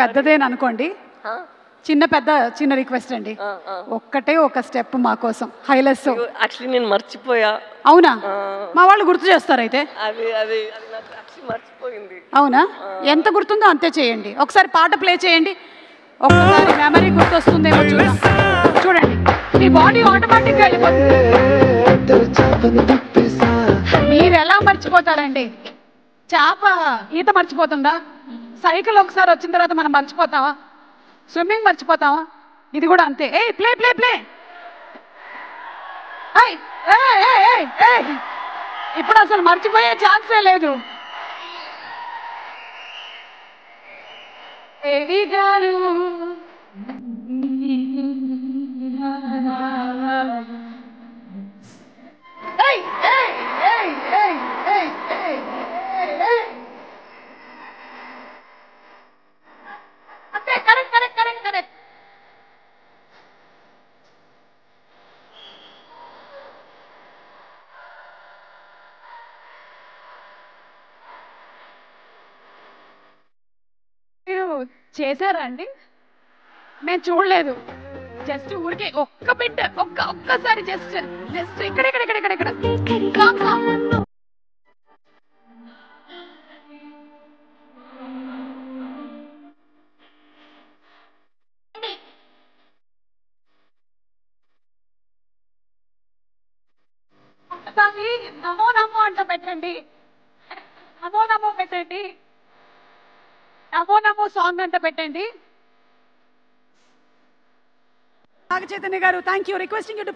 పెద్దదేననుకోండి. చిన్న రిక్వెస్ట్ అండి. ఒక్కటే ఒక స్టెప్ మా కోసం హైలెస్. యాక్చువల్లీ నేను మర్చిపోయా. అవునా? మా వాళ్ళు గుర్తు చేస్తారైతే. అది అది అది నాకు యాక్చువల్లీ మర్చిపోయింది. అవునా? ఎంత గుర్తుందో అంతే చేయండి. ఒకసారి పాట ప్లే చేయండి. ఒక్కసారి మెమరీ గుర్తొస్తుందేమో చూద్దాం. చూడండి, మీ బాడీ ఆటోమేటిక్గా వెళ్ళిపోతుంది. మీరు ఎలా మర్చిపోతారండి? చేప ఈత మర్చిపోతుందా? సైకిల్ ఒకసారి వచ్చిన తర్వాత మనం మర్చిపోతావా? స్విమ్మింగ్ మర్చిపోతావా? ఇది కూడా అంతే. ఏ ప్లే ప్లే ప్లే. ఇప్పుడు అసలు మర్చిపోయే ఛాన్సే లేదు. Correct correct correct correct. మీరు చేశారా అండి? మేము చూడలేదు. జస్ట్ ఊరికే ఒక్క బిట్ ఒక్కసారి జస్ట్ జస్ట్ ఇక్కడ ఇక్కడ ఇక్కడ ఇక్కడ ఇక్కడ దాన్ని నమో నమో అంట పెట్టండి. నమో నమో పెట్టండి. నమో నమో సాంగ్ అంట పెట్టండి. నాగ చైతన్య గారు, thank you. Requesting you to